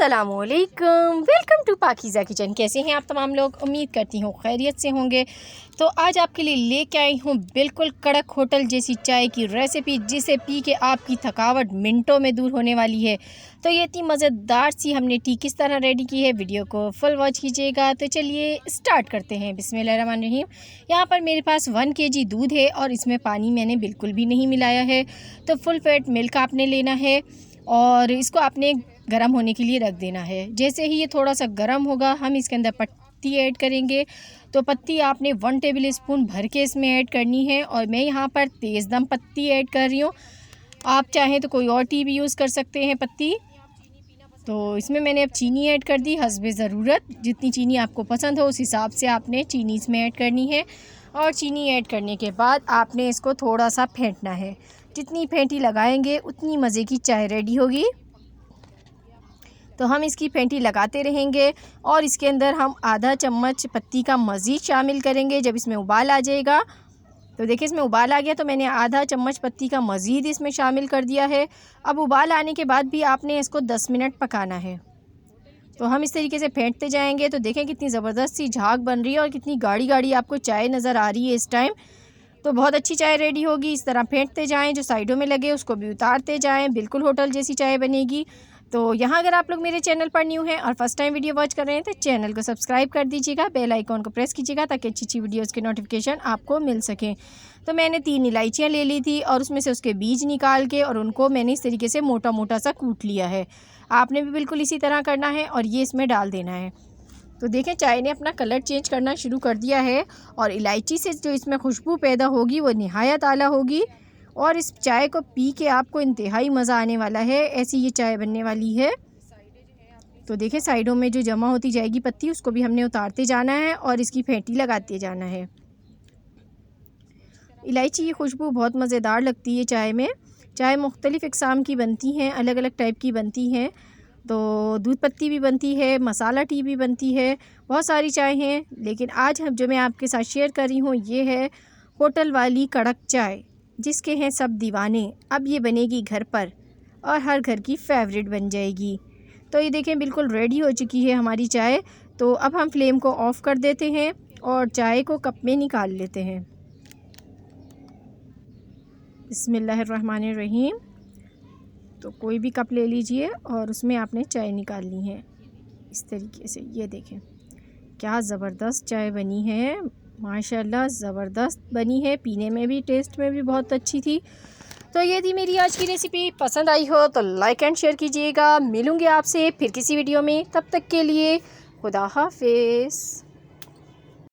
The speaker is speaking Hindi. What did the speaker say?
अस्सलामुअलैकुम, वेलकम टू पाकीज़ा किचन। कैसे हैं आप तमाम लोग? उम्मीद करती हूँ खैरियत से होंगे। तो आज आपके लिए लेके आई हूँ बिल्कुल कड़क होटल जैसी चाय की रेसिपी, जिसे पी के आपकी थकावट मिनटों में दूर होने वाली है। तो ये इतनी मज़ेदार सी हमने टी किस तरह रेडी की है, वीडियो को फुल वॉच कीजिएगा। तो चलिए स्टार्ट करते हैं। बिस्मिल्लाहिर्रहमानिर्रहीम। यहाँ पर मेरे पास 1 kg दूध है और इसमें पानी मैंने बिल्कुल भी नहीं मिलाया है। तो फुल फैट मिल्क आपने लेना है और इसको आपने गरम होने के लिए रख देना है। जैसे ही ये थोड़ा सा गरम होगा, हम इसके अंदर पत्ती ऐड करेंगे। तो पत्ती आपने 1 टेबल स्पून भर के इसमें ऐड करनी है और मैं यहाँ पर तेज़ दम पत्ती ऐड कर रही हूँ। आप चाहें तो कोई और टी भी यूज़ कर सकते हैं पत्ती। तो इसमें मैंने अब चीनी ऐड कर दी हस्बे ज़रूरत। जितनी चीनी आपको पसंद हो उस हिसाब से आपने चीनी इसमें ऐड करनी है। और चीनी ऐड करने के बाद आपने इसको थोड़ा सा फेंटना है। जितनी फेंटी लगाएंगे उतनी मज़े की चाय रेडी होगी। तो हम इसकी फेंटी लगाते रहेंगे और इसके अंदर हम आधा चम्मच पत्ती का मज़ीद शामिल करेंगे। जब इसमें उबाल आ जाएगा, तो देखिए इसमें उबाल आ गया, तो मैंने आधा चम्मच पत्ती का मज़ीद इसमें शामिल कर दिया है। अब उबाल आने के बाद भी आपने इसको 10 मिनट पकाना है। तो हम इस तरीके से फेंटते जाएंगे। तो देखें कितनी ज़बरदस्त सी झाग बन रही है और कितनी गाढ़ी गाढ़ी आपको चाय नज़र आ रही है इस टाइम। तो बहुत अच्छी चाय रेडी होगी। इस तरह फेंटते जाएं, जो साइडों में लगे उसको भी उतारते जाएं, बिल्कुल होटल जैसी चाय बनेगी। तो यहाँ अगर आप लोग मेरे चैनल पर न्यू हैं और फर्स्ट टाइम वीडियो वॉच कर रहे हैं तो चैनल को सब्सक्राइब कर दीजिएगा, बेल आइकॉन को प्रेस कीजिएगा ताकि अच्छी अच्छी वीडियोस के नोटिफिकेशन आपको मिल सकें। तो मैंने 3 इलायचियाँ ले ली थी और उसमें से उसके बीज निकाल के और उनको मैंने इस तरीके से मोटा मोटा सा कूट लिया है। आपने भी बिल्कुल इसी तरह करना है और ये इसमें डाल देना है। तो देखें चाय ने अपना कलर चेंज करना शुरू कर दिया है और इलायची से जो इसमें खुशबू पैदा होगी वो निहायत आला होगी और इस चाय को पी के आपको इंतहाई मज़ा आने वाला है। ऐसी ये चाय बनने वाली है। तो देखें साइडों में जो जमा होती जाएगी पत्ती, उसको भी हमने उतारते जाना है और इसकी फेंटी लगाते जाना है। इलायची की खुशबू बहुत मज़ेदार लगती है चाय में। चाय मुख्तलिफ़ इक़साम की बनती हैं, अलग अलग टाइप की बनती हैं। तो दूध पत्ती भी बनती है, मसाला टी भी बनती है, बहुत सारी चाय हैं। लेकिन आज हम जो मैं आपके साथ शेयर कर रही हूँ ये है होटल वाली कड़क चाय, जिसके हैं सब दीवाने। अब ये बनेगी घर पर और हर घर की फेवरेट बन जाएगी। तो ये देखें बिल्कुल रेडी हो चुकी है हमारी चाय। तो अब हम फ्लेम को ऑफ़ कर देते हैं और चाय को कप में निकाल लेते हैं। बिस्मिल्लाहिर्रहमानिर्रहीम। तो कोई भी कप ले लीजिए और उसमें आपने चाय निकालनी है इस तरीके से। ये देखें क्या ज़बरदस्त चाय बनी है, माशाल्लाह ज़बरदस्त बनी है। पीने में भी, टेस्ट में भी बहुत अच्छी थी। तो ये थी मेरी आज की रेसिपी। पसंद आई हो तो लाइक एंड शेयर कीजिएगा। मिलूँगी आपसे फिर किसी वीडियो में, तब तक के लिए खुदा हाफिज़।